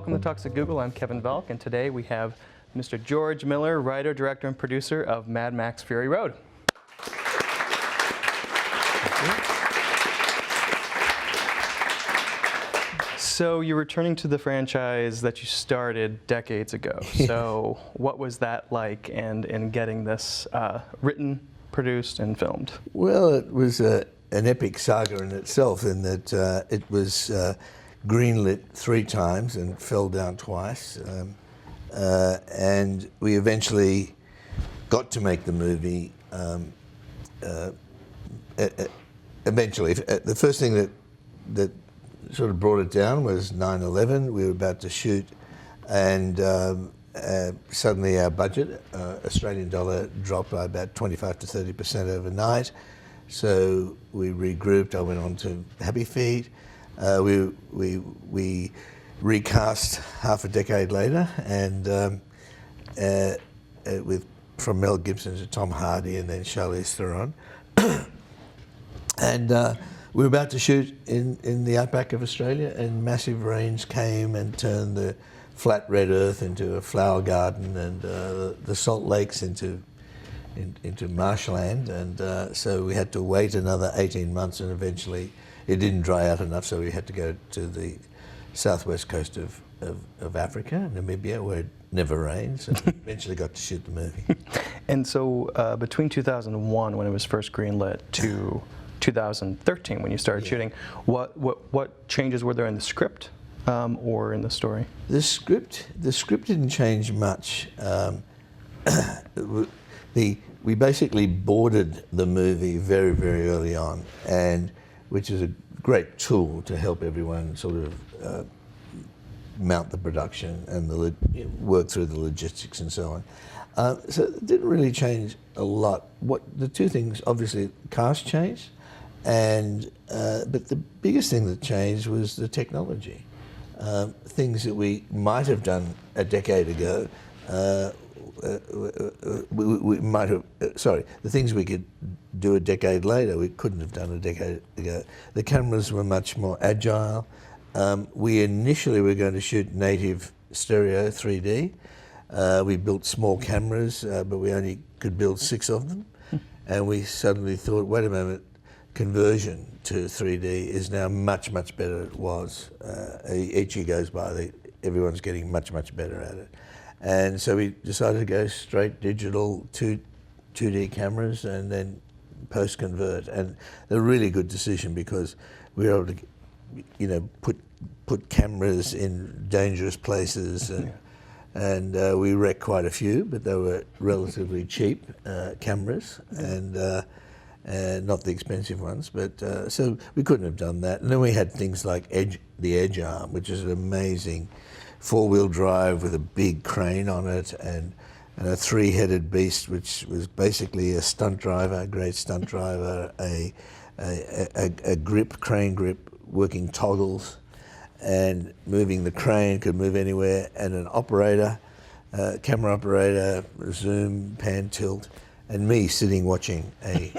welcome to Talks at Google. I'm Kevin Velk, and today we have Mr. George Miller, writer, director, and producer of Mad Max Fury Road. So you're returning to the franchise that you started decades ago. So what was that like, and in getting this written, produced, and filmed? Well, it was an epic saga in itself, in that it was greenlit 3 times and fell down twice. And we eventually got to make the movie. Eventually, the first thing that sort of brought it down was 9/11. We were about to shoot, and suddenly our budget, Australian dollar, dropped by about 25 to 30% overnight. So we regrouped. I went on to Happy Feet. We recast half a decade later, and from Mel Gibson to Tom Hardy, and then Charlize Theron. And we were about to shoot in the outback of Australia, and massive rains came and turned the flat red earth into a flower garden, and the salt lakes into marshland. And so we had to wait another 18 months, and eventually it didn't dry out enough, so we had to go to the southwest coast of Africa, Namibia, where it never rains, and eventually got to shoot the movie. And so between 2001, when it was first greenlit, to 2013, when you started shooting, what changes were there in the script or in the story? The script didn't change much. We basically boarded the movie very, very early on, and which is a great tool to help everyone sort of mount the production and work through the logistics and so on. So it didn't really change a lot. The two things, obviously, cast changed, but the biggest thing that changed was the technology. Things that we might have done a decade ago, the things we could do a decade later, we couldn't have done a decade ago. The cameras were much more agile. We initially were going to shoot native stereo 3D. We built small cameras, but we only could build 6 of them. And we suddenly thought, wait a moment, conversion to 3D is now much, much better than it was. Each year goes by, everyone's getting much, much better at it. And so we decided to go straight digital 2D cameras and then post-convert. And a really good decision, because we were able to, put cameras in dangerous places, and we wrecked quite a few, but they were relatively cheap cameras, and not the expensive ones. But so we couldn't have done that. And then we had things like the Edge Arm, which is an amazing 4-wheel drive with a big crane on it, and a 3-headed beast, which was basically a stunt driver, a great stunt driver, a crane grip, working toggles, and moving the crane, could move anywhere, and an operator, camera operator, zoom, pan, tilt, and me sitting watching a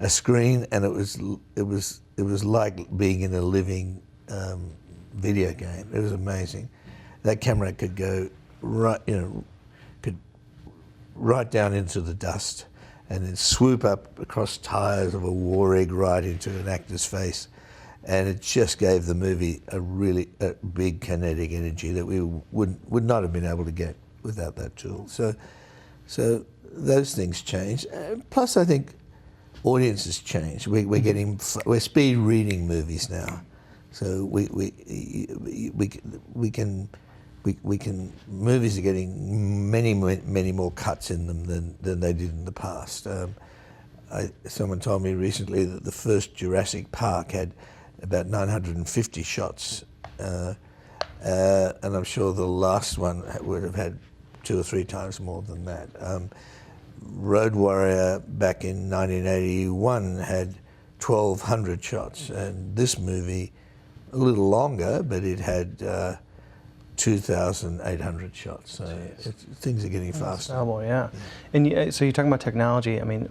screen, and it was like being in a living video game. It was amazing. That camera could go right down into the dust, and then swoop up across tires of a war egg right into an actor's face. And it just gave the movie a big kinetic energy that we would not have been able to get without that tool. So those things changed. Plus, I think audiences change. We're speed reading movies now, so movies are getting many more cuts in them than they did in the past. Someone told me recently that the first Jurassic Park had about 950 shots, and I'm sure the last one would have had 2 or 3 times more than that. Road Warrior back in 1981 had 1,200 shots, and this movie, a little longer, but it had 2,800 shots. So things are getting faster. Yeah. And so you're talking about technology. I mean,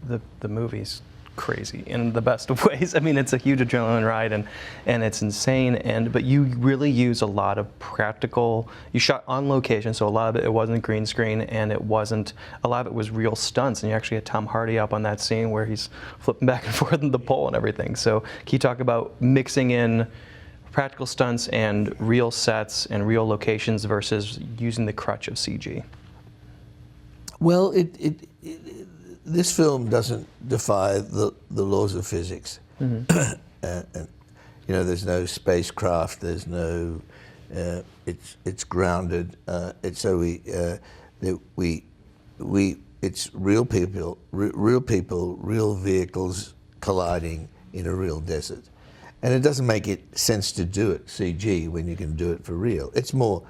the movie's crazy in the best of ways. I mean, it's a huge adrenaline ride, and it's insane. But you really use a lot of practical. You shot on location, so a lot of it wasn't green screen, and a lot of it was real stunts. And you actually had Tom Hardy up on that scene where he's flipping back and forth in the pole and everything. So can you talk about mixing in practical stunts and real sets and real locations versus using the crutch of CG? Well, this film doesn't defy the laws of physics. Mm-hmm. And there's no spacecraft. There's no. It's grounded. It's real people, real vehicles colliding in a real desert. And it doesn't make sense to do it CG when you can do it for real. It's more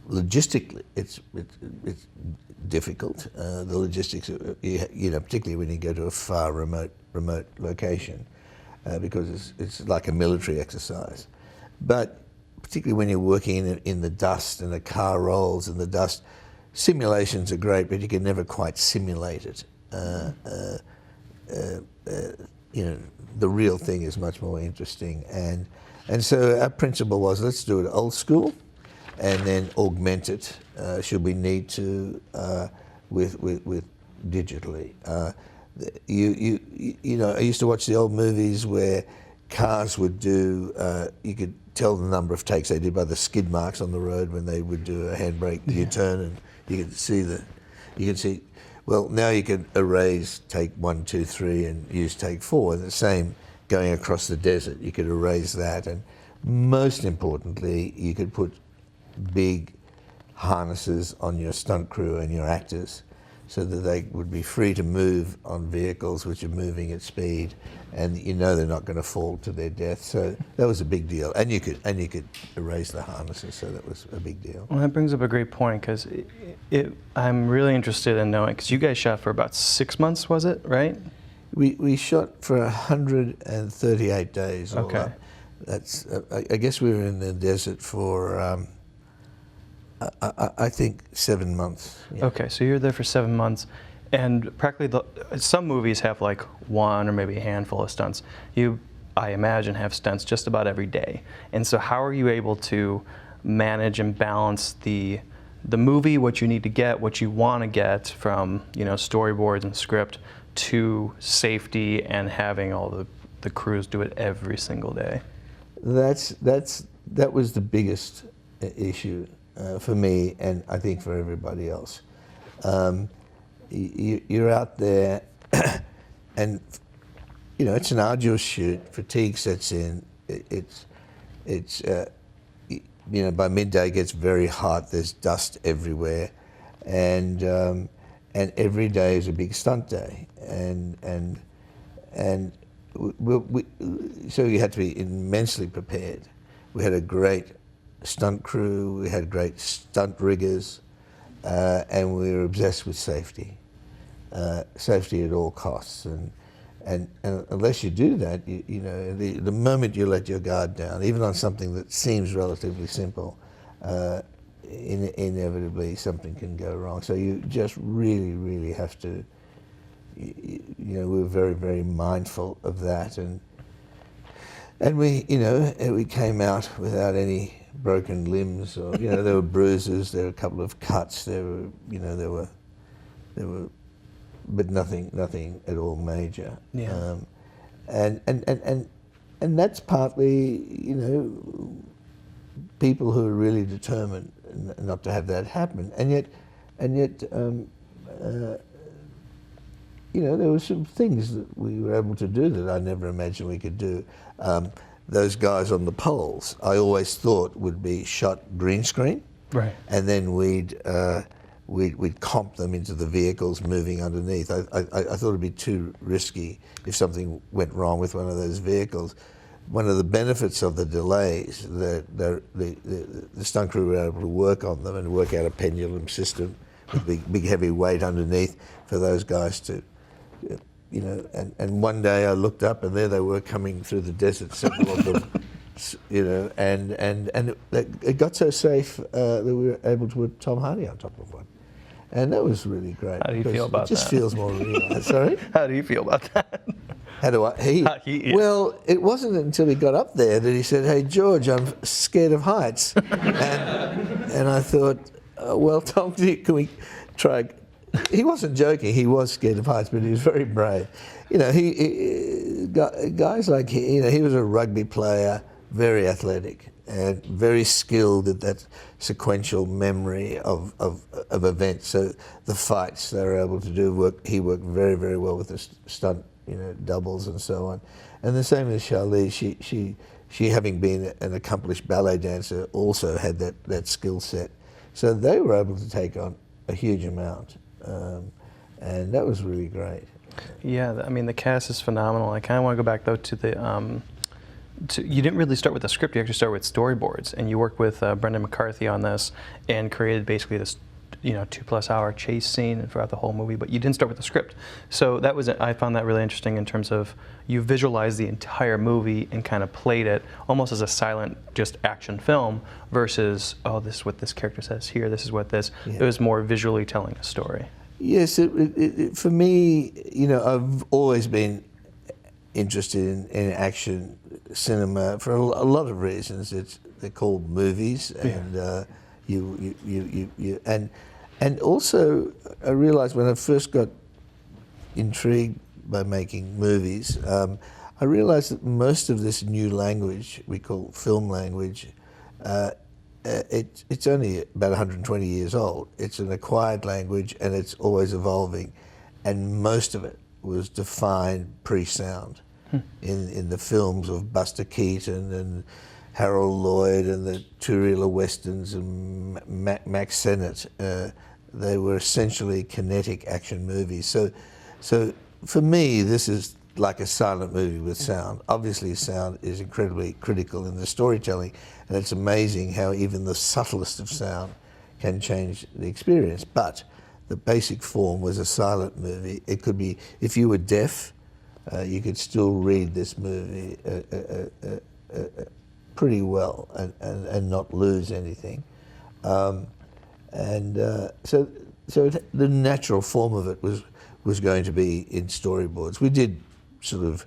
logistically, it's difficult. The logistics, particularly when you go to a far remote location, because it's like a military exercise. But particularly when you're working in the dust and the car rolls in the dust, simulations are great, but you can never quite simulate it. The real thing is much more interesting, and so our principle was, let's do it old school, and then augment it should we need to with digitally. I used to watch the old movies where cars would do. You could tell the number of takes they did by the skid marks on the road when they would do a handbrake U-turn, and you could see. Well, now you can erase take 1, 2, 3 and use take 4. And the same going across the desert, you could erase that. And most importantly, you could put big harnesses on your stunt crew and your actors so that they would be free to move on vehicles which are moving at speed, and they're not going to fall to their death. So that was a big deal, and you could erase the harnesses, so that was a big deal. Well, that brings up a great point, because I'm really interested in knowing, because you guys shot for about 6 months, was it, right? We shot for 138 days. All okay. Up. That's I guess we were in the desert for I think 7 months. Yeah. Okay, so you're there for 7 months, and practically some movies have like one or maybe a handful of stunts. You, I imagine, have stunts just about every day. And so how are you able to manage and balance the movie, what you need to get, what you want to get from storyboards and script, to safety and having all the crews do it every single day? That was the biggest issue for me, and I think for everybody else. You're out there, and it's an arduous shoot. Fatigue sets in. It's by midday it gets very hot. There's dust everywhere, and every day is a big stunt day, and so you had to be immensely prepared. We had a great stunt crew, we had great stunt riggers, and we were obsessed with safety. Safety at all costs, and unless you do that, the moment you let your guard down, even on something that seems relatively simple, inevitably something can go wrong. So you just really, really have to. We were very, very mindful of that, and we came out without any broken limbs, or there were bruises, there were a couple of cuts, there were, but nothing at all major. Yeah. And that's partly people who are really determined not to have that happen, and yet there were some things that we were able to do that I never imagined we could do. Those guys on the poles, I always thought would be shot green screen, right? And then we'd comp them into the vehicles moving underneath. I thought it'd be too risky if something went wrong with one of those vehicles. One of the benefits of the delays, the stunt crew were able to work on them and work out a pendulum system with big heavy weight underneath for those guys to. And one day I looked up and there they were coming through the desert, several of them, and it got so safe that we were able to put Tom Hardy on top of one, and that was really great. How do you feel about that? It just feels more real. Sorry? How do you feel about that? How do I? Yeah. Well, it wasn't until he got up there that he said, "Hey, George, I'm scared of heights," and I thought, well, Tom, can we try? He wasn't joking. He was scared of heights, but he was very brave. You know, guys like he was a rugby player, very athletic and very skilled at that sequential memory of events. So the fights they were able to do, he worked very, very well with the stunt, doubles and so on. And the same as Charlize, she having been an accomplished ballet dancer, also had that skill set. So they were able to take on a huge amount, and that was really great. Yeah, I mean, the cast is phenomenal. I kind of want to go back, though, to the... you didn't really start with the script, you actually started with storyboards, and you worked with Brendan McCarthy on this and created basically this 2+ hour chase scene throughout the whole movie, but you didn't start with the script. So that was, I found that really interesting in terms of you visualized the entire movie and kind of played it almost as a silent, just action film versus, oh, this is what this character says here, this is what this, It was more visually telling a story. Yes, for me, I've always been interested in action cinema for a lot of reasons. They're called movies, and and also I realized when I first got intrigued by making movies, I realized that most of this new language we call film language, it's only about 120 years old. It's an acquired language and it's always evolving, and most of it was defined pre-sound in the films of Buster Keaton and Harold Lloyd and the two-reeler westerns and Max Sennett. They were essentially kinetic action movies. So for me, this is like a silent movie with sound. Obviously, sound is incredibly critical in the storytelling, and it's amazing how even the subtlest of sound can change the experience. But the basic form was a silent movie. It could be, if you were deaf, you could still read this movie pretty well and not lose anything. So the natural form of it was going to be in storyboards. We did sort of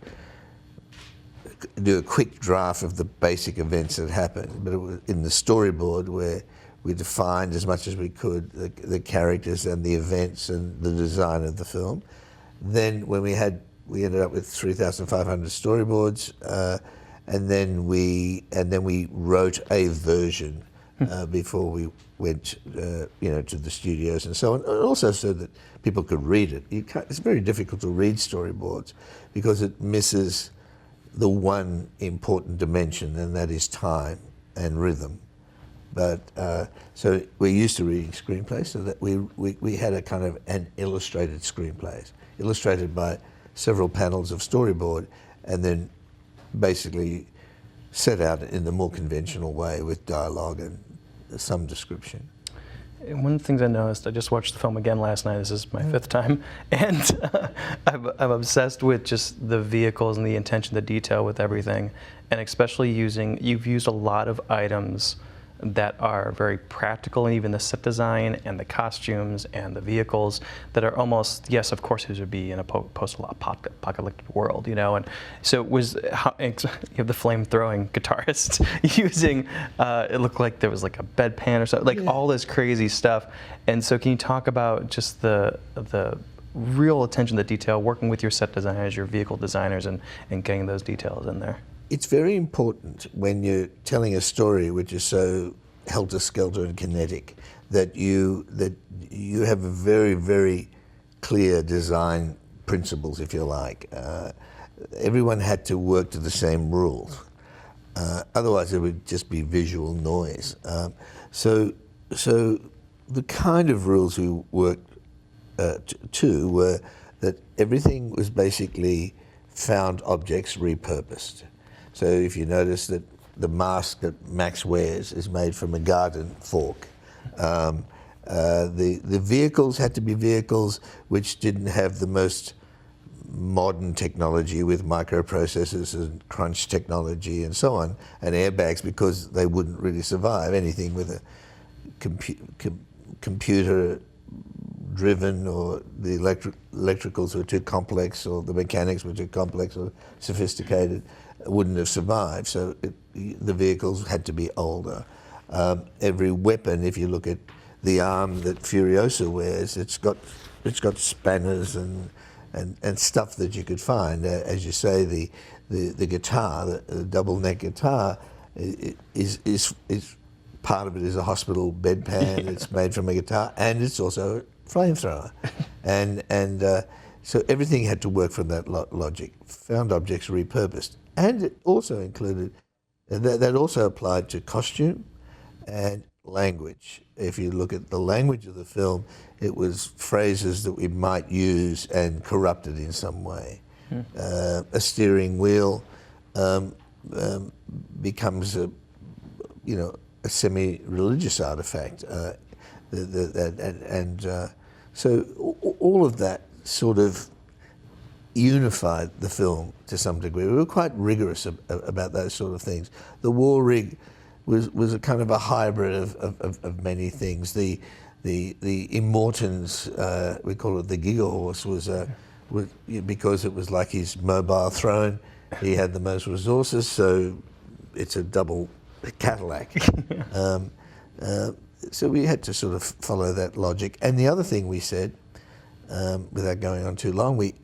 do a quick draft of the basic events that happened, but it was in the storyboard where we defined as much as we could the characters and the events and the design of the film. Then when we ended up with 3,500 storyboards, and then we wrote a version before we went, to the studios and so on. And also so that people could read it. It's very difficult to read storyboards because it misses the one important dimension, and that is time and rhythm. But so we're used to reading screenplays, so that we had a kind of an illustrated screenplays, illustrated by several panels of storyboard, and then basically set out in the more conventional way with dialogue and some description. And one of the things I noticed, I just watched the film again last night, this is my 5th time, and I'm obsessed with just the vehicles and the attention to detail with everything, and especially you've used a lot of items that are very practical, and even the set design and the costumes and the vehicles that are almost, yes, of course, it would be in a post-apocalyptic world, and so you have the flame-throwing guitarist using, it looked like there was like a bedpan or something, all this crazy stuff. And so can you talk about just the real attention to detail, working with your set designers, your vehicle designers, and getting those details in there? It's very important when you're telling a story which is so helter-skelter and kinetic that you have a very, very clear design principles, if you like. Everyone had to work to the same rules. Otherwise, it would just be visual noise. So the kind of rules we worked to were that everything was basically found objects repurposed. So if you notice that the mask that Max wears is made from a garden fork. The vehicles had to be vehicles which didn't have the most modern technology with microprocessors and crunch technology and so on, and airbags, because they wouldn't really survive anything with a computer driven, or the electricals were too complex, or the mechanics were too complex or sophisticated, wouldn't have survived. So the vehicles had to be older. Every weapon, if you look at the arm that Furiosa wears, it's got spanners and stuff that you could find. As you say, the guitar, the double neck guitar, is part of it is a hospital bedpan. It's made from a guitar, and it's also a flamethrower, and so everything had to work from that logic. Found objects repurposed, and it also included that also applied to costume and language. If you look at the language of the film, it was phrases that we might use and corrupted in some way. A steering wheel becomes a semi-religious artifact, so all of that sort of unified the film to some degree. We were quite rigorous about those sort of things. The war rig was a kind of a hybrid of many things. The Immortans, we call it the Giga Horse, was because it was like his mobile throne. He had the most resources, so it's a double Cadillac. So we had to sort of follow that logic. And the other thing we said, without going on too long, we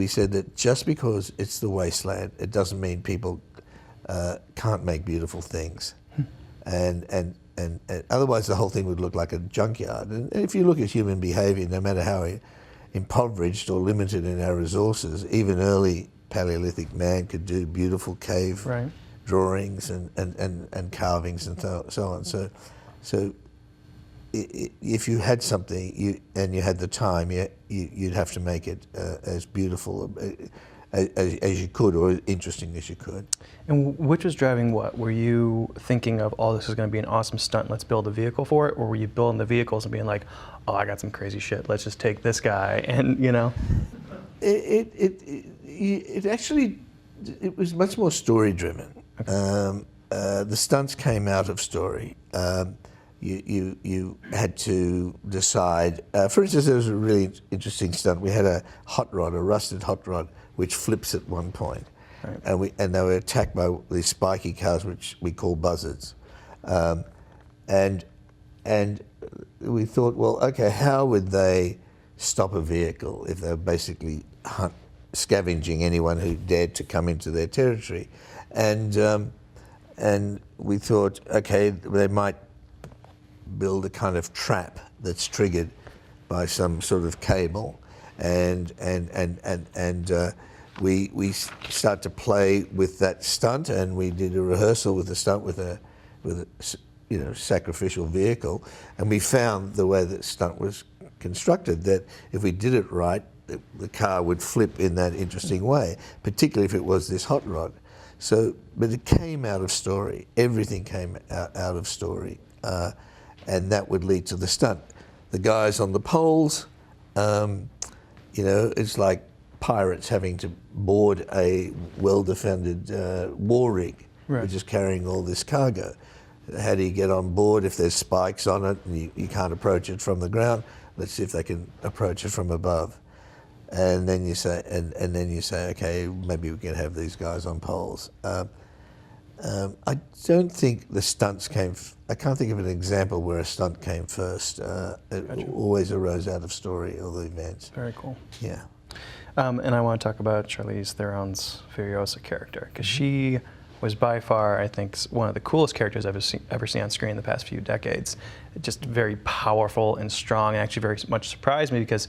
said that just because it's the Wasteland, it doesn't mean people can't make beautiful things. And otherwise the whole thing would look like a junkyard. And if you look at human behavior, no matter how impoverished or limited in our resources, even early Paleolithic man could do beautiful cave drawings and carvings and so on. So if you had something and you had the time, you'd have to make it as beautiful as you could, or interesting as you could. And which was driving what? Were you thinking of, oh, this is going to be an awesome stunt, let's build a vehicle for it? Or were you building the vehicles and being like, oh, I got some crazy shit, let's just take this guy and, you know? It actually, it was much more story driven. Okay. The stunts came out of story. You had to decide. For instance, there was a really interesting stunt. We had a hot rod, a rusted hot rod, which flips at one point. Right. And they were attacked by these spiky cars, which we call buzzards. And we thought, well, okay, how would they stop a vehicle if they were basically scavenging anyone who dared to come into their territory? And we thought, okay, they might build a kind of trap that's triggered by some sort of cable, and we start to play with that stunt, and we did a rehearsal with the stunt with a sacrificial vehicle, and we found the way that stunt was constructed, that if we did it right, the car would flip in that interesting way, particularly if it was this hot rod. So, but it came out of story. Everything came out of story, and that would lead to the stunt. The guys on the poles, it's like pirates having to board a well-defended war rig, which is carrying all this cargo. How do you get on board if there's spikes on it and you can't approach it from the ground? Let's see if they can approach it from above. And then you say, okay, maybe we can have these guys on poles. I don't think the stunts came. I can't think of an example where a stunt came first. It always arose out of story or the events. Very cool. Yeah. And I want to talk about Charlize Theron's Furiosa character, because she was by far, I think, one of the coolest characters I've ever seen on screen in the past few decades. Just very powerful and strong, and actually very much surprised me because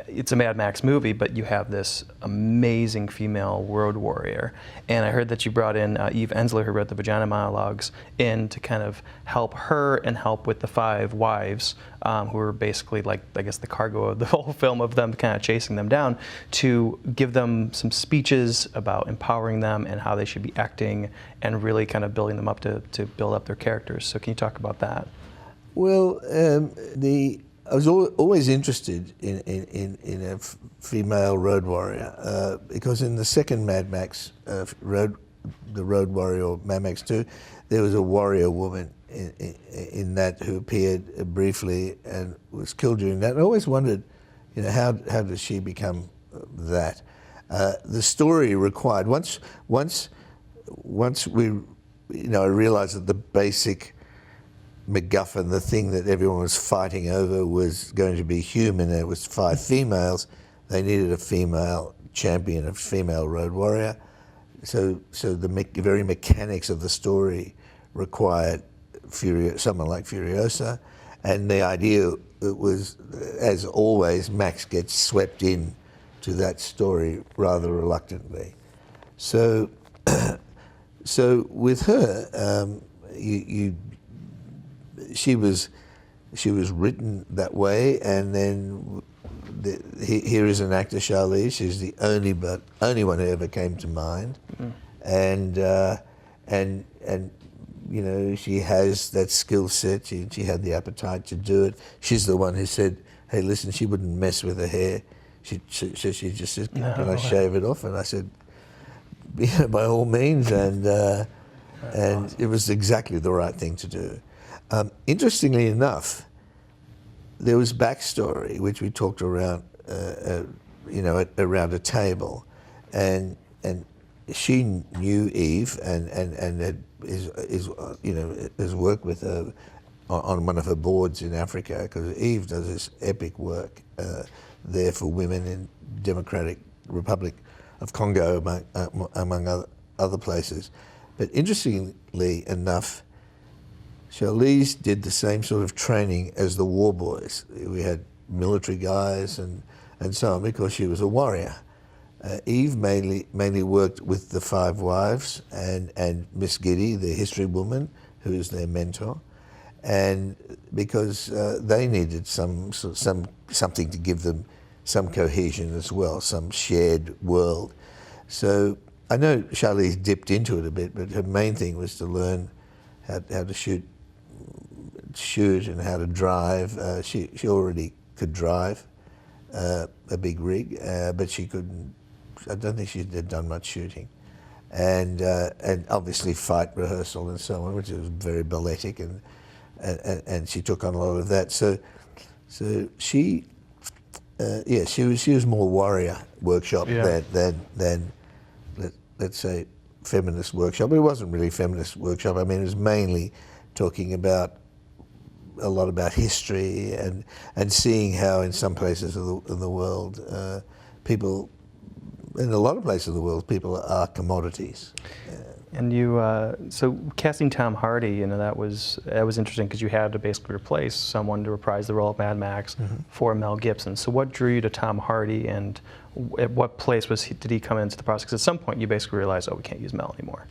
it's a Mad Max movie, but you have this amazing female road warrior. And I heard that you brought in Eve Ensler, who wrote the Vagina Monologues, in to kind of help her and help with the 5 wives, who were basically like, I guess, the cargo of the whole film, of them kind of chasing them down, to give them some speeches about empowering them and how they should be acting, and really kind of building them up to build up their characters. So can you talk about that? Well, I was always interested in a female road warrior, because in the second Mad Max, the Road Warrior, or Mad Max 2, there was a warrior woman in that who appeared briefly and was killed during that. I always wondered, how does she become that? The story required once we, I realised that the basic MacGuffin, the thing that everyone was fighting over, was going to be human. It was 5 females. They needed a female champion, a female road warrior. So the very mechanics of the story required someone like Furiosa, and the idea was, as always, Max gets swept in to that story rather reluctantly. So with her, she was written that way, and then here is an actor, Charlize. She's the only one who ever came to mind, and she has that skill set. She had the appetite to do it. She's the one who said, "Hey, listen," she wouldn't mess with her hair. She just said, "Can I shave it off?" And I said, "Yeah, by all means." And it was exactly the right thing to do. Interestingly enough, there was backstory which we talked around, around a table, and she knew Eve and has worked with her on one of her boards in Africa, because Eve does this epic work there for women in Democratic Republic of Congo, among other places. But interestingly enough, Charlize did the same sort of training as the war boys. We had military guys and so on, because she was a warrior. Eve mainly worked with the 5 wives and Miss Giddy, the history woman, who is their mentor, and because they needed something to give them some cohesion as well, some shared world. So I know Charlize dipped into it a bit, but her main thing was to learn how to shoot and how to drive. She already could drive a big rig, but she couldn't. I don't think she had done much shooting, and obviously fight rehearsal and so on, which was very balletic, and she took on a lot of that. So she was more warrior workshop than let's say feminist workshop. But it wasn't really feminist workshop. I mean, it was mainly talking about a lot about history and seeing how in some places of the world people, in a lot of places of the world, people are commodities. And you, so casting Tom Hardy, that was interesting, because you had to basically replace someone to reprise the role of Mad Max for Mel Gibson. So what drew you to Tom Hardy, and at what place did he come into the process? 'Cause at some point you basically realized, oh, we can't use Mel anymore.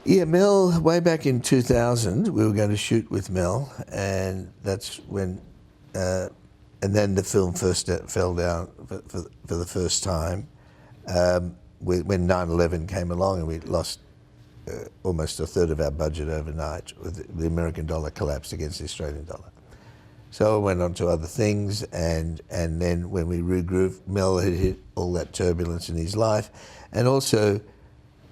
Yeah, Mel, way back in 2000, we were going to shoot with Mel, and that's when, and then the film first fell down for the first time, when 9/11 came along, and we lost almost a third of our budget overnight. The American dollar collapsed against the Australian dollar. So I went on to other things, and then when we regrouped, Mel had hit all that turbulence in his life, and also,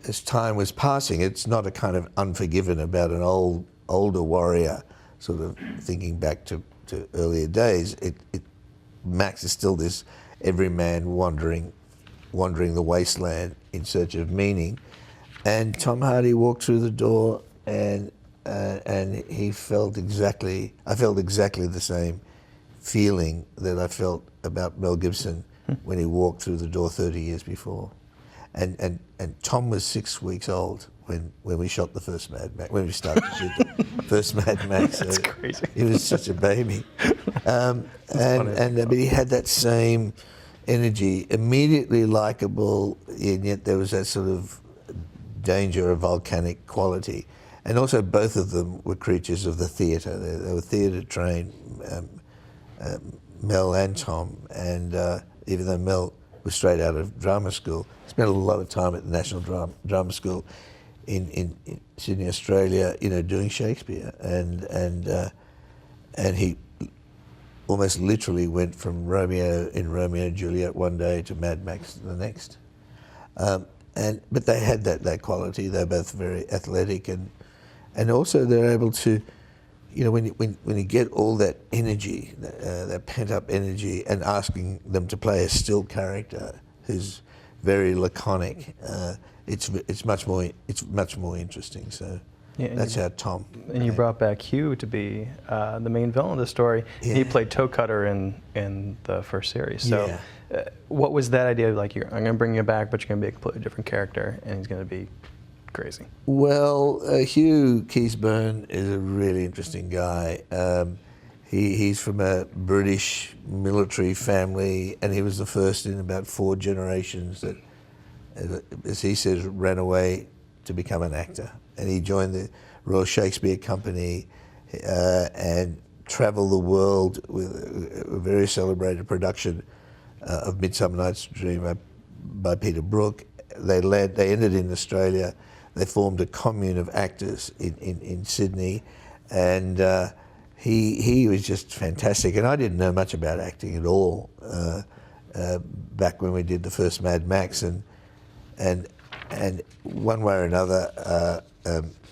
as time was passing, it's not a kind of Unforgiven about an older warrior sort of thinking back to earlier days. Max is still this everyman wandering the wasteland in search of meaning. And Tom Hardy walked through the door, and I felt exactly the same feeling that I felt about Mel Gibson when he walked through the door 30 years before. And Tom was 6 weeks old when we shot the first Mad Max, when we started to shoot the first Mad Max. That's crazy. He was such a baby. But he had that same energy, immediately likable, and yet there was that sort of danger of volcanic quality. And also both of them were creatures of the theatre. They were theatre trained, Mel and Tom, and even though Mel was straight out of drama school, spent a lot of time at the National Drama School in Sydney, Australia, doing Shakespeare, and he almost literally went from Romeo and Juliet one day to Mad Max the next. But they had that quality. They're both very athletic, and and also they're able to, you know, when you get all that energy, that pent up energy, and asking them to play a still character who's very laconic, it's much more interesting. So Yeah, that's how Tom. And you brought back Hugh to be the main villain of the story. Yeah. He played Toe Cutter in the first series. So, Yeah. What was that idea like? I'm going to bring you back, but you're going to be a completely different character, and he's going to be crazy. Well, Hugh Keysburn is a really interesting guy. He's from a British military family, and he was the first in about 4 generations that, as he says, ran away to become an actor. And he joined the Royal Shakespeare Company and travelled the world with a very celebrated production of Midsummer Night's Dream by Peter Brook. They ended in Australia. They formed a commune of actors in Sydney, and he was just fantastic. And I didn't know much about acting at all back when we did the first Mad Max, and one way or another,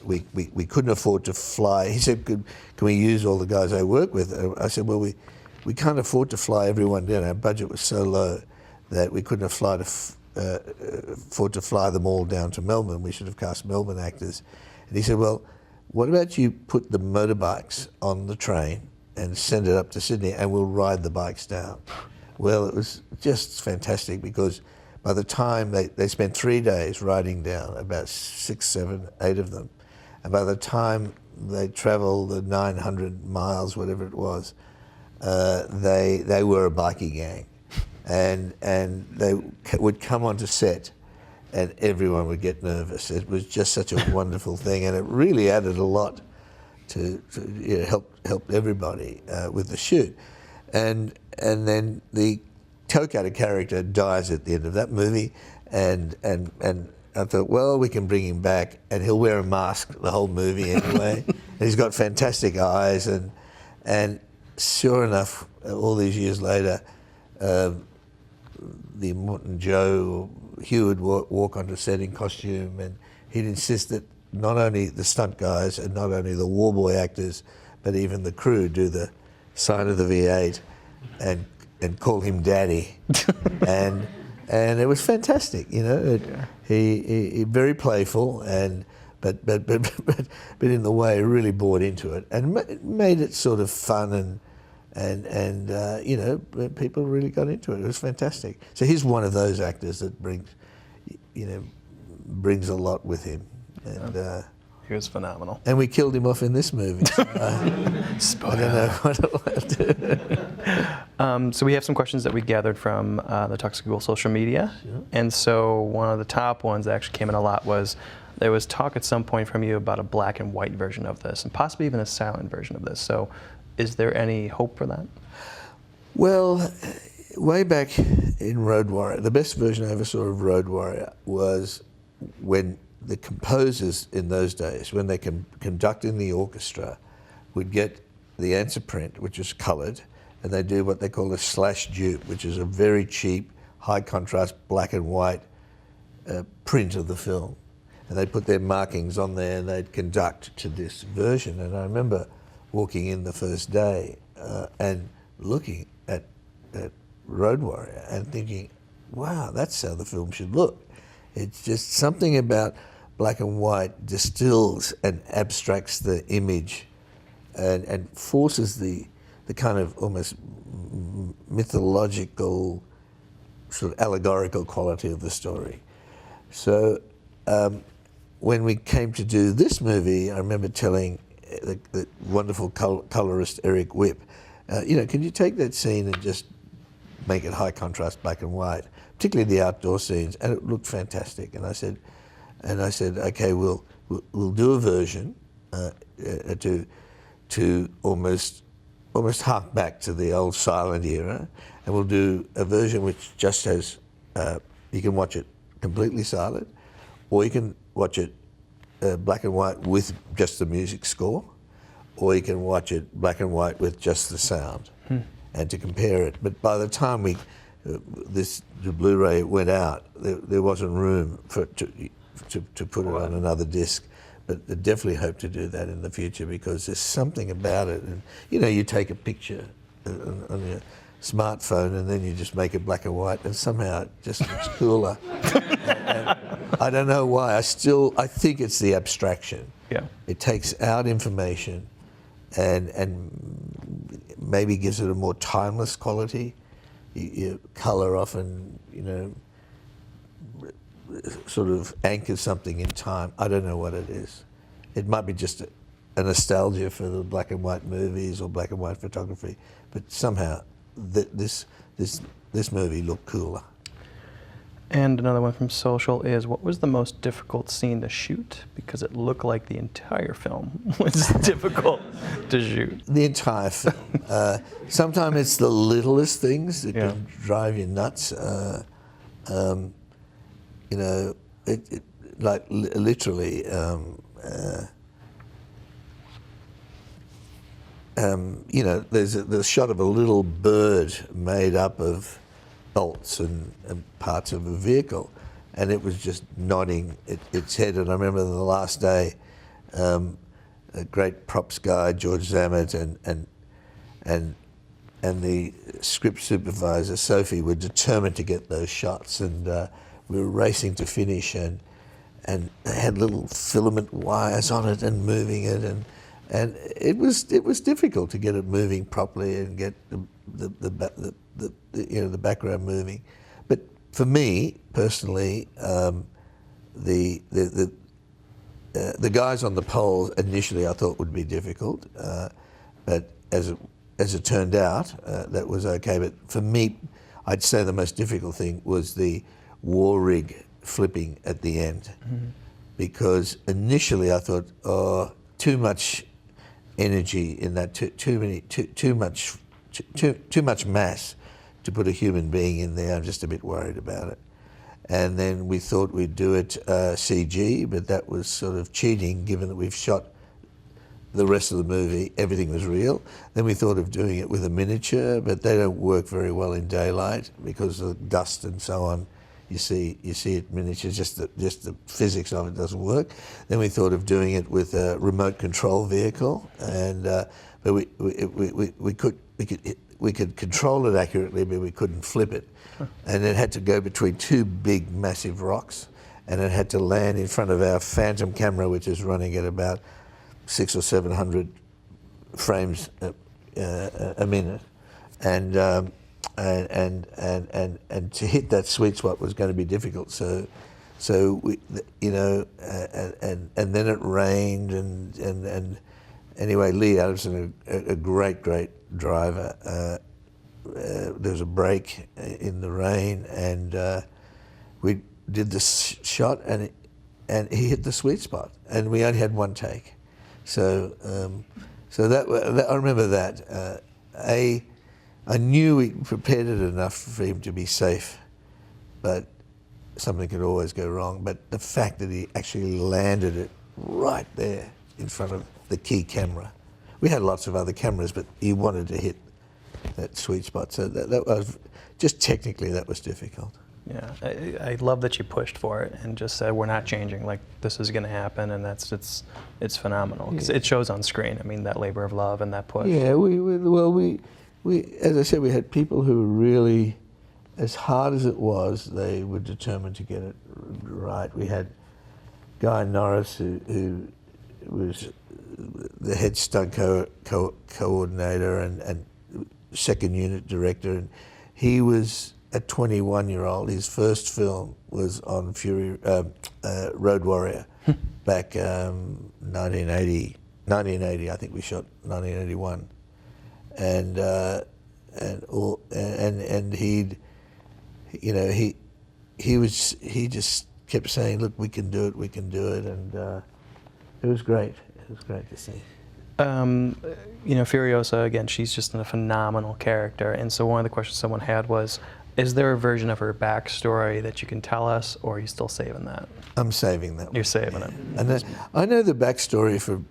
we couldn't afford to fly. He said, "Can we use all the guys I work with?" I said, "Well, we can't afford to fly everyone down. Our budget was so low that we couldn't afford to fly them all down to Melbourne. We should have cast Melbourne actors." And he said, "Well, what about you put the motorbikes on the train and send it up to Sydney, and we'll ride the bikes down." Well, it was just fantastic, because by the time they spent 3 days riding down, about 6, 7, 8 of them, and by the time they travelled the 900 miles, whatever it was, they were a bikie gang, and they would come onto set, and everyone would get nervous. It was just such a wonderful thing, and it really added a lot to help everybody with the shoot, and then the Toe Cutter character dies at the end of that movie, and I thought, well, we can bring him back, and he'll wear a mask the whole movie anyway. And he's got fantastic eyes, and sure enough, all these years later, the Immortan Joe, Hugh would walk onto set in costume, and he'd insist that not only the stunt guys and not only the war boy actors, but even the crew do the sign of the V8 and call him Daddy, and it was fantastic, you know. He very playful, but in the way really bought into it, and made it sort of fun, and you know, people really got into it. It was fantastic. So he's one of those actors that brings a lot with him, and. He was phenomenal. And we killed him off in this movie. So I don't know what I'll do. So we have some questions that we gathered from the Toxic Ghoul social media. Sure. And so one of the top ones that actually came in a lot was, there was talk at some point from you about a black and white version of this, and possibly even a silent version of this. So is there any hope for that? Well, way back in Road Warrior, the best version I ever saw of Road Warrior was when the composers in those days, when they conduct in the orchestra, would get the answer print, which is coloured, and they do what they call a slash dupe, which is a very cheap, high contrast black and white print of the film. And they'd put their markings on there, and they'd conduct to this version. And I remember walking in the first day and looking at Road Warrior and thinking, wow, that's how the film should look. It's just something about black and white distills and abstracts the image and forces the kind of almost mythological, sort of allegorical quality of the story. So when we came to do this movie, I remember telling the wonderful colorist Eric Whipp, can you take that scene and just make it high contrast black and white, particularly the outdoor scenes, and it looked fantastic. And I said, okay, we'll do a version to almost hark back to the old silent era, and we'll do a version which just has you can watch it completely silent, or you can watch it black and white with just the music score, or you can watch it black and white with just the sound, and to compare it. But by the time the Blu-ray went out, there wasn't room to put it on another disc. but I definitely hope to do that in the future because there's something about it. And you take a picture on your smartphone and then you just make it black and white, and somehow it just looks cooler. And I don't know why. I think it's the abstraction. Yeah. It takes out information and maybe gives it a more timeless quality. Your colour often, sort of anchors something in time. I don't know what it is. It might be just a nostalgia for the black and white movies or black and white photography, but somehow this movie looked cooler. And another one from Social is, what was the most difficult scene to shoot? Because it looked like the entire film was difficult to shoot. The entire film. Sometimes it's the littlest things that can drive you nuts. Literally. There's the shot of a little bird made up of bolts and parts of a vehicle, and it was just nodding its head. And I remember the last day, a great props guy, George Zammit, and the script supervisor, Sophie, were determined to get those shots, and we were racing to finish, and they had little filament wires on it and moving it, and it was difficult to get it moving properly and get the background moving. But for me personally, the guys on the poles initially I thought would be difficult, but as it turned out, that was okay. But for me, I'd say the most difficult thing was the war rig flipping at the end, because initially I thought, too much energy in that, too much mass to put a human being in there. I'm just a bit worried about it. And then we thought we'd do it CG, but that was sort of cheating, given that we've shot the rest of the movie, everything was real. Then we thought of doing it with a miniature, but they don't work very well in daylight because of dust and so on. You see it miniature, just the physics of it doesn't work. Then we thought of doing it with a remote control vehicle, and but we could control it accurately, but we couldn't flip it, and it had to go between two big massive rocks, and it had to land in front of our Phantom camera, which is running at about 600 or 700 frames a minute, and to hit that sweet spot was going to be difficult. So we, and then it rained, and anyway, Lee Adamson, a great driver. There was a break in the rain, and we did the shot, and he hit the sweet spot, and we only had one take. So that I remember that. I knew we prepared it enough for him to be safe, but something could always go wrong. But the fact that he actually landed it right there in front of the key camera. We had lots of other cameras, but he wanted to hit that sweet spot. So that was, just technically, that was difficult. Yeah, I love that you pushed for it and just said, we're not changing, like this is going to happen, and it's phenomenal. Because it shows on screen, I mean, that labor of love and that push. Yeah, we, as I said, we had people who were really, as hard as it was, they were determined to get it right. We had Guy Norris, who was the head stunt coordinator and second unit director, and he was a 21-year-old. His first film was on Road Warrior back 1980, I think we shot 1981. And he just kept saying, look, we can do it, and it was great. It was great to see. Furiosa, again, she's just a phenomenal character, and so one of the questions someone had was, is there a version of her backstory that you can tell us, or are you still saving that? I'm saving that one. You're saving it. And I know the backstory for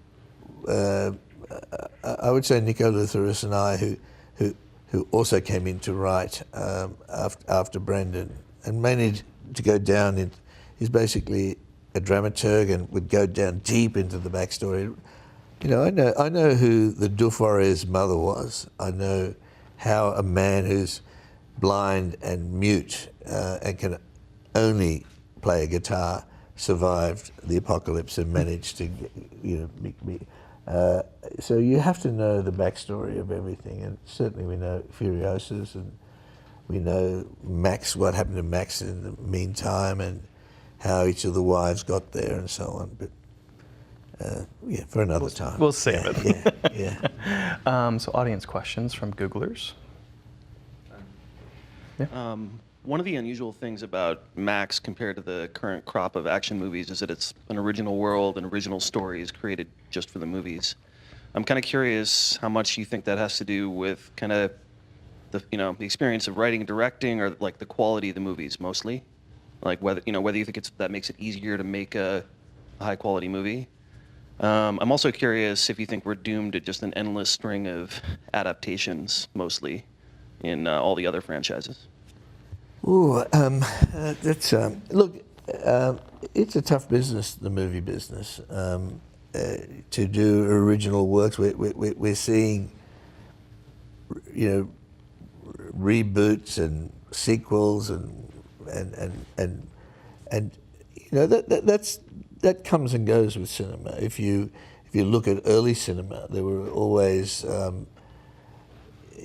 I would say Nico Lutheris and I, who also came in to write after Brendan, and mainly to go down in, he's basically a dramaturg and would go down deep into the backstory. You know, I know who the Doof Warrior's mother was. I know how a man who's blind and mute and can only play a guitar survived the apocalypse and managed to, you know, so you have to know the backstory of everything, and certainly we know Furiosa's, and we know Max, what happened to Max in the meantime, and how each of the wives got there, and so on. But yeah, for another time. We'll save it. Yeah. So audience questions from Googlers. One of the unusual things about Max compared to the current crop of action movies is that it's an original world and original stories created just for the movies. I'm kind of curious how much you think that has to do with kind of the, you know, the experience of writing and directing, or like the quality of the movies mostly, like whether you think that makes it easier to make a high quality movie. I'm also curious if you think we're doomed to just an endless string of adaptations mostly in all the other franchises. Ooh, that's look. It's a tough business, the movie business. To do original works, we're seeing, you know, reboots and sequels and you know that comes and goes with cinema. If you look at early cinema, there were always.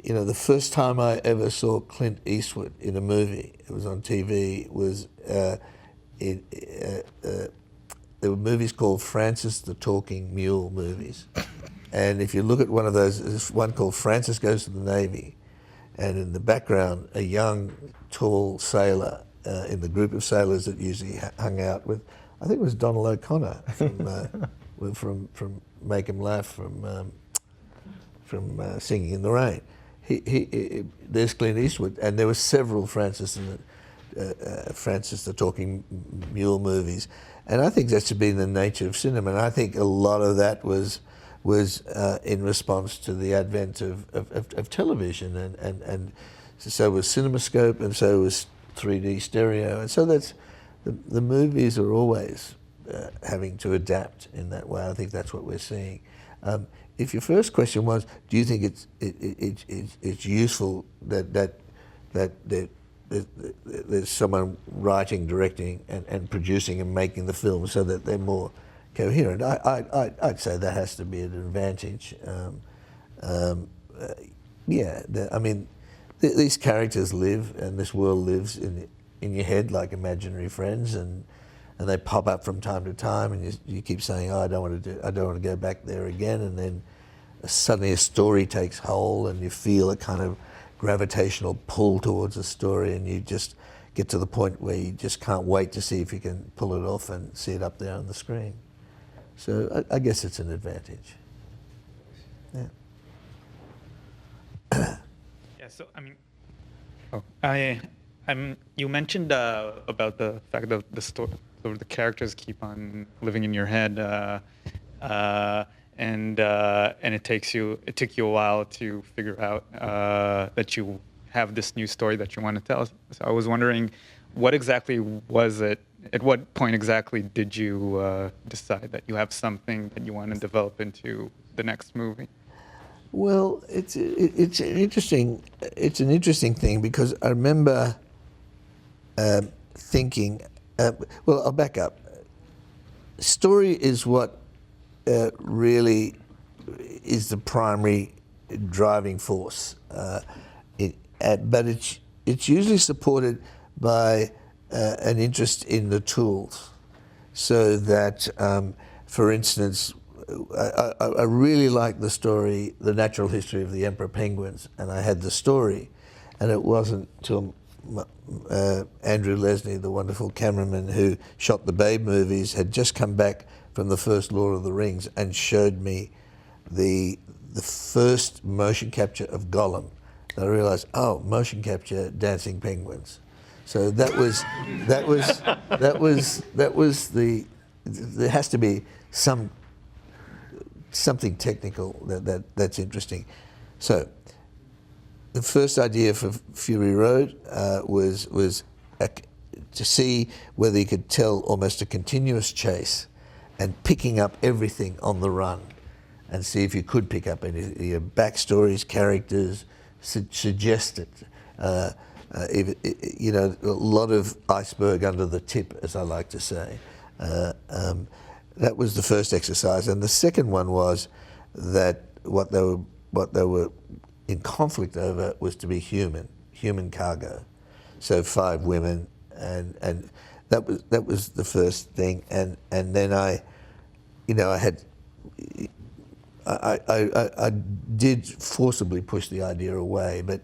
You know, the first time I ever saw Clint Eastwood in a movie, it was on TV, was there were movies called Francis the Talking Mule movies. And if you look at one of those, there's one called Francis Goes to the Navy, and in the background, a young, tall sailor in the group of sailors that usually hung out with, I think it was Donald O'Connor from Make 'Em Laugh, from Singing in the Rain. There's Clint Eastwood, and there were several Francis the Talking Mule movies, and I think that's been the nature of cinema. And I think a lot of that was in response to the advent of television, and so was CinemaScope, and so was 3D stereo, and so that's the movies are always having to adapt in that way. I think that's what we're seeing. If your first question was, do you think it's useful that there's someone writing, directing, and producing and making the film so that they're more coherent? I'd say that has to be an advantage. I mean, these characters live, and this world lives in your head like imaginary friends, and they pop up from time to time, and you keep saying, "Oh, I don't want to go back there again," and then suddenly a story takes hold, and you feel a kind of gravitational pull towards a story, and you just get to the point where you just can't wait to see if you can pull it off and see it up there on the screen. So I guess it's an advantage. Yeah. Yeah. So I mean, you mentioned about the fact that the story, so the characters keep on living in your head, and it took you a while to figure out that you have this new story that you want to tell. So I was wondering, what exactly was it? At what point exactly did you decide that you have something that you want to develop into the next movie? Well, it's an interesting thing, because I remember thinking. Well, I'll back up. Story is what really is the primary driving force, but it's usually supported by an interest in the tools. So that, for instance, I really liked the story, The Natural History of the Emperor Penguins, and I had the story, and it wasn't till Andrew Lesnie, the wonderful cameraman who shot the Babe movies, had just come back from the first Lord of the Rings and showed me the first motion capture of Gollum. And I realised, oh, motion capture dancing penguins. So that was the. There has to be something technical that's interesting. So the first idea for Fury Road was to see whether he could tell almost a continuous chase and picking up everything on the run, and see if you could pick up any backstories, characters, suggest it. You know, a lot of iceberg under the tip, as I like to say. That was the first exercise, and the second one was that what they were in conflict over was to be human cargo. So 5 women, and that was the first thing, and then I did forcibly push the idea away, but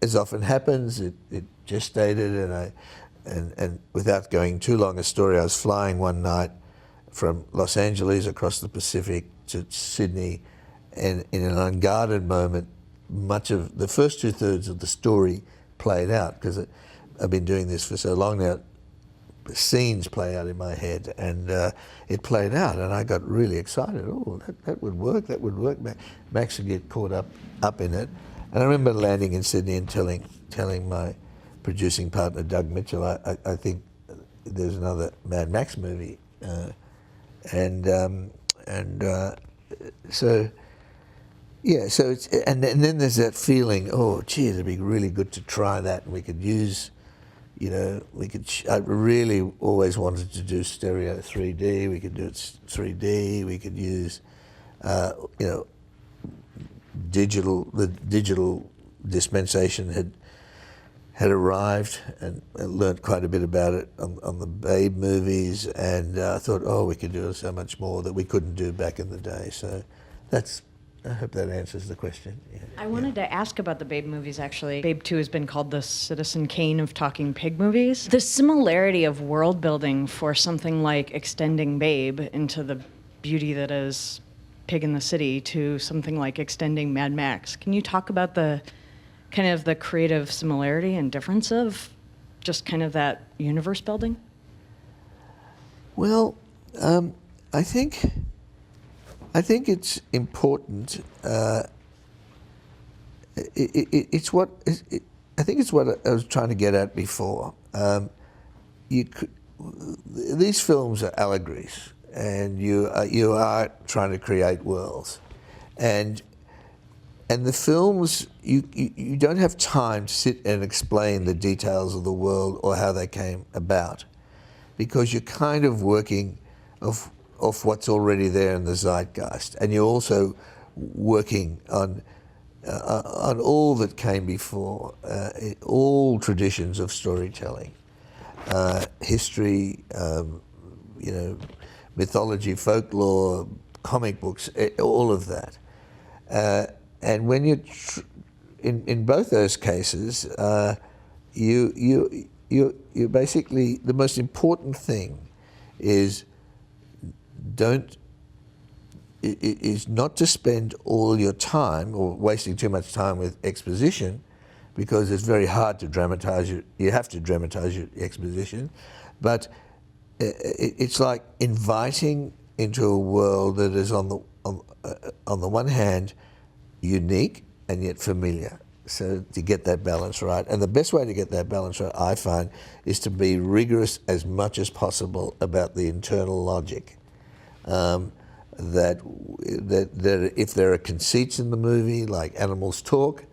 as often happens, it gestated, and without going too long a story, I was flying one night from Los Angeles across the Pacific to Sydney, and in an unguarded moment, much of the first 2/3 of the story played out, because I've been doing this for so long now. The scenes play out in my head, and it played out, and I got really excited. Oh, that would work. That would work. Max would get caught up in it, and I remember landing in Sydney and telling my producing partner Doug Mitchell, I think there's another Mad Max movie, so. Yeah, so it's, and then there's that feeling, oh, gee, it'd be really good to try that, and we could use, you know, I really always wanted to do stereo 3D, we could do it 3D, we could use, you know, the digital dispensation had arrived, and I learned quite a bit about it on the Babe movies, and I thought, oh, we could do so much more that we couldn't do back in the day, so I hope that answers the question. Yeah. I wanted to ask about the Babe movies, actually. Babe 2 has been called the Citizen Kane of talking pig movies. The similarity of world building for something like extending Babe into the beauty that is Pig in the City to something like extending Mad Max. Can you talk about the kind of the creative similarity and difference of just kind of that universe building? Well, I think it's important. I think it's what I was trying to get at before. These films are allegories, and you are trying to create worlds, and the films you don't have time to sit and explain the details of the world or how they came about, because you're kind of working off what's already there in the zeitgeist, and you're also working on all that came before, all traditions of storytelling, history, you know, mythology, folklore, comic books, all of that. And when you, in both those cases, you basically, the most important thing is not to spend all your time or wasting too much time with exposition, because it's very hard to dramatize you have to dramatize your exposition, but it's like inviting into a world that is on the one hand unique and yet familiar. So to get that balance right, and the best way to get that balance right, I find, is to be rigorous as much as possible about the internal logic. That if there are conceits in the movie, like animals talk,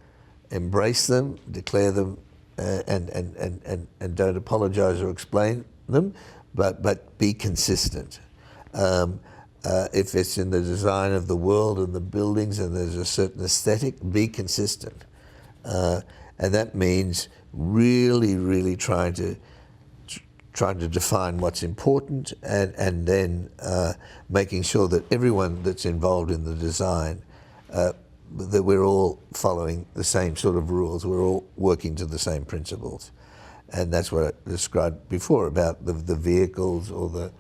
embrace them, declare them, and don't apologize or explain them, but be consistent. If it's in the design of the world and the buildings and there's a certain aesthetic, be consistent. And that means really trying to define what's important, and then making sure that everyone that's involved in the design, that we're all following the same sort of rules, we're all working to the same principles. And that's what I described before about the vehicles, or the,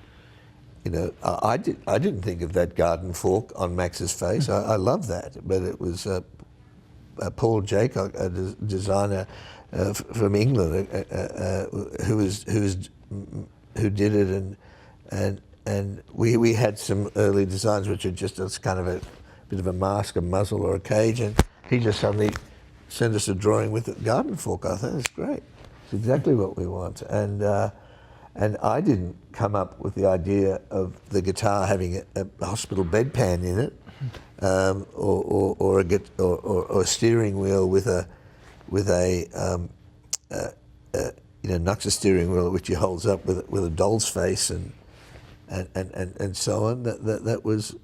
you know, I didn't think of that garden fork on Max's face. I love that, but it was Paul Jaycock, a designer from England, who did it, and we had some early designs which are just as kind of a bit of a mask, a muzzle, or a cage, and he just suddenly sent us a drawing with a garden fork. I thought that's great. It's exactly what we want. And I didn't come up with the idea of the guitar having a hospital bedpan in it, or a steering wheel with a Nux's steering wheel which he holds up with a doll's face and so on. That was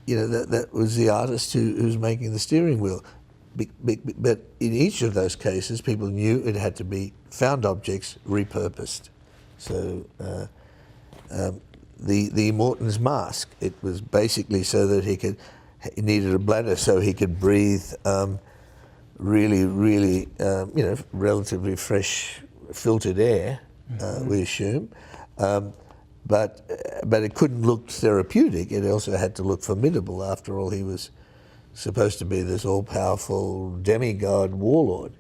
that was the artist who's making the steering wheel. But in each of those cases, people knew it had to be found objects repurposed. So the Immortan's mask, it was basically so that he needed a bladder so he could breathe really, relatively fresh filtered air, we assume. But it couldn't look therapeutic. It also had to look formidable. After all, he was supposed to be this all-powerful demigod warlord.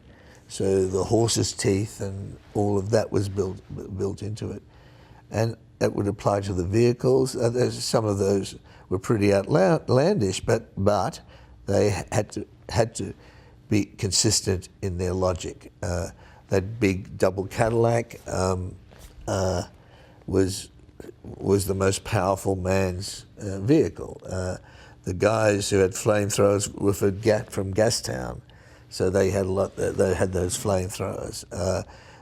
So the horse's teeth and all of that was built into it. And that would apply to the vehicles. Some of those were pretty outlandish, but they had to be consistent in their logic. That big double Cadillac was the most powerful man's vehicle. The guys who had flamethrowers were from Gastown, so they had They had those flamethrowers.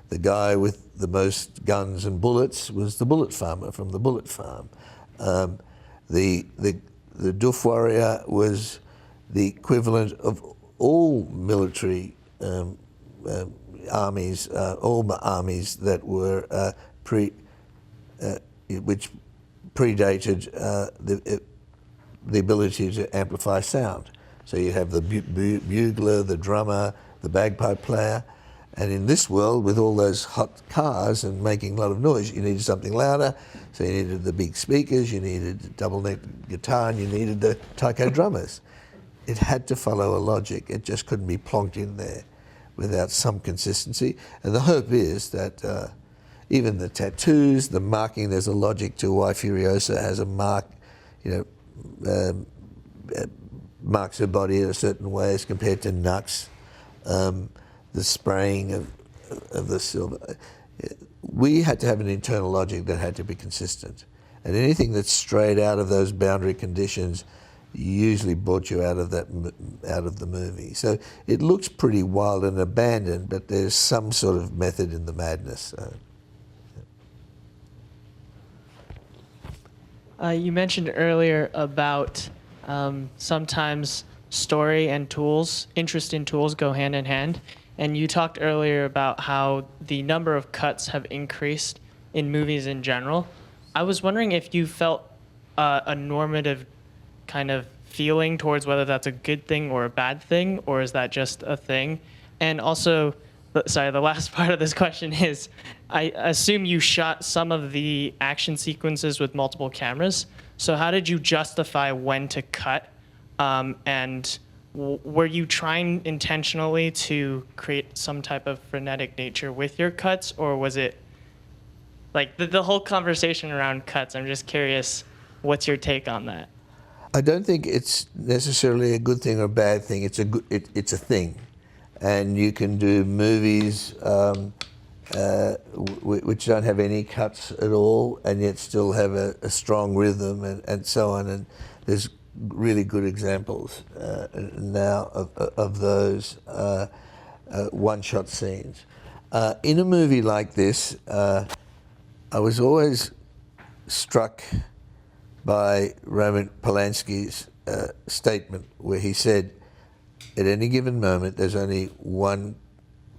The guy with the most guns and bullets was the bullet farmer from the bullet farm. The Doof warrior was the equivalent of all military armies, all armies that were which predated the ability to amplify sound. So you have the bugler, the drummer, the bagpipe player, and in this world, with all those hot cars and making a lot of noise, you needed something louder. So you needed the big speakers, you needed a double-neck guitar, and you needed the taiko drummers. It had to follow a logic. It just couldn't be plonked in there without some consistency. And the hope is that even the tattoos, the marking, there's a logic to why Furiosa has a mark, marks her body in a certain way as compared to Nux. The spraying of the silver. We had to have an internal logic that had to be consistent. And anything that strayed out of those boundary conditions usually brought you out of the movie. So it looks pretty wild and abandoned, but there's some sort of method in the madness. You mentioned earlier about sometimes story and tools, interest in tools go hand in hand. And you talked earlier about how the number of cuts have increased in movies in general. I was wondering if you felt a normative kind of feeling towards whether that's a good thing or a bad thing, or is that just a thing? And also, sorry, the last part of this question is, I assume you shot some of the action sequences with multiple cameras. So how did you justify when to cut? And were you trying intentionally to create some type of frenetic nature with your cuts, or was it like the whole conversation around cuts? I'm just curious, what's your take on that? I don't think it's necessarily a good thing or a bad thing. It's a thing, and you can do movies which don't have any cuts at all, and yet still have a strong rhythm and so on. And there's really good examples now of those one-shot scenes. In a movie like this, I was always struck by Roman Polanski's statement where he said, at any given moment, there's only one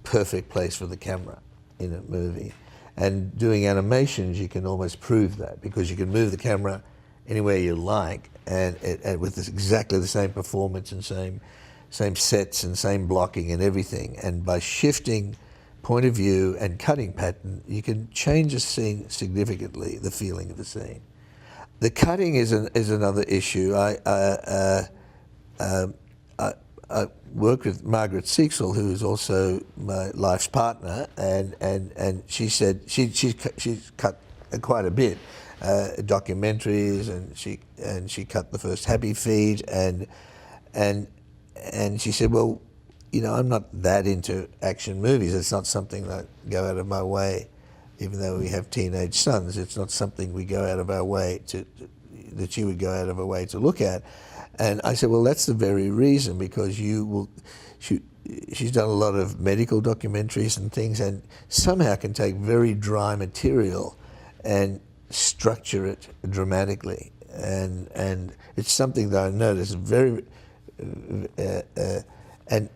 perfect place for the camera in a movie. And doing animations, you can almost prove that, because you can move the camera anywhere you like, and with exactly the same performance and same sets and same blocking and everything. And by shifting point of view and cutting pattern, you can change a scene significantly, the feeling of the scene. The cutting is another issue. I worked with Margaret Seixel, who is also my life's partner, and she said she's cut quite a bit, documentaries, and she cut the first Happy Feet, and she said, well, I'm not that into action movies. It's not something that I go out of my way, even though we have teenage sons. It's not something we go out of our way that you would go out of a way to look at. And I said, well, that's the very reason, because she's done a lot of medical documentaries and things, and somehow can take very dry material and structure it dramatically. And it's something that I noticed and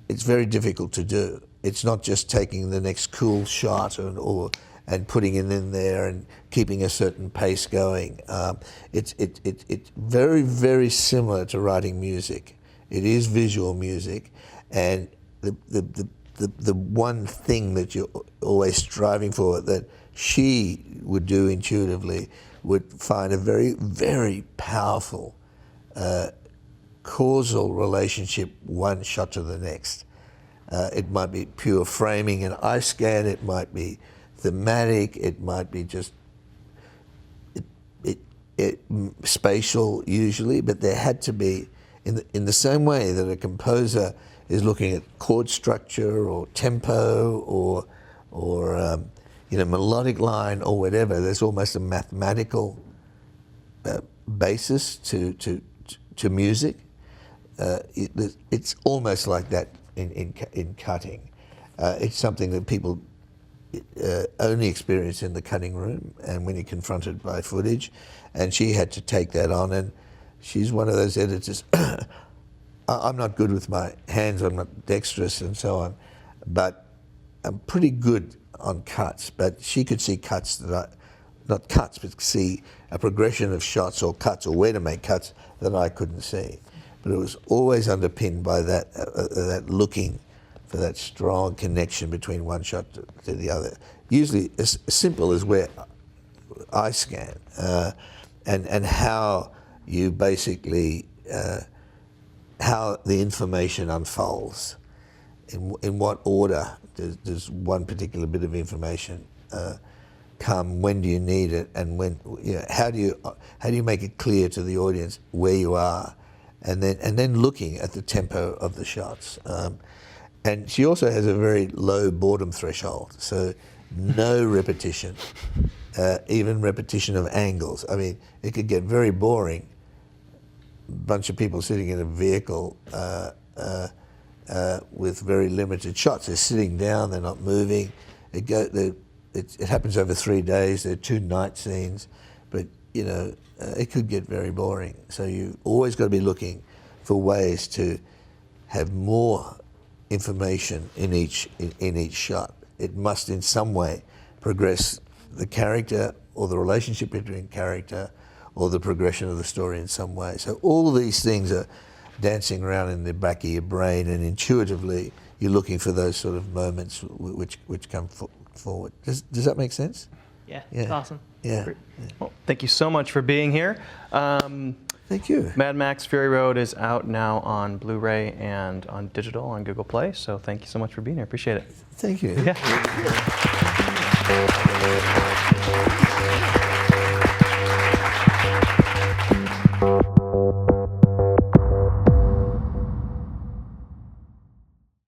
it's very difficult to do. It's not just taking the next cool shot and putting it in there and keeping a certain pace going. It's very, very similar to writing music. It is visual music, and the one thing that you're always striving for, that she would do intuitively, would find a very, very powerful causal relationship, one shot to the next. It might be pure framing and eye scan, it might be thematic, it might be just spatial usually, but there had to be, in the same way that a composer is looking at chord structure or tempo or melodic line or whatever, there's almost a mathematical basis to music. It's almost like that in cutting. It's something that people only experience in the cutting room and when you're confronted by footage, and she had to take that on, and she's one of those editors. I'm not good with my hands, I'm not dexterous and so on, but I'm pretty good on cuts, but she could see cuts not cuts, but see a progression of shots or cuts or where to make cuts that I couldn't see. But it was always underpinned by that looking for that strong connection between one shot to the other. Usually as simple as where eye scan and how you basically, how the information unfolds. In what order does one particular bit of information come? When do you need it? And when, how do you make it clear to the audience where you are? And then looking at the tempo of the shots. And she also has a very low boredom threshold, so no repetition, even repetition of angles. I mean, it could get very boring. A bunch of people sitting in a vehicle with very limited shots. They're sitting down, they're not moving. It happens over 3 days. There are 2 night scenes, but it could get very boring. So you always got to be looking for ways to have more information in each shot. It must in some way progress the character or the relationship between character or the progression of the story in some way. So all of these things are dancing around in the back of your brain, and intuitively you're looking for those sort of moments which come forward. Does that make sense? Yeah, it's awesome. Yeah. Well, thank you so much for being here. Thank you. Mad Max Fury Road is out now on Blu-ray and on digital on Google Play. So thank you so much for being here. Appreciate it. Thank you. Yeah.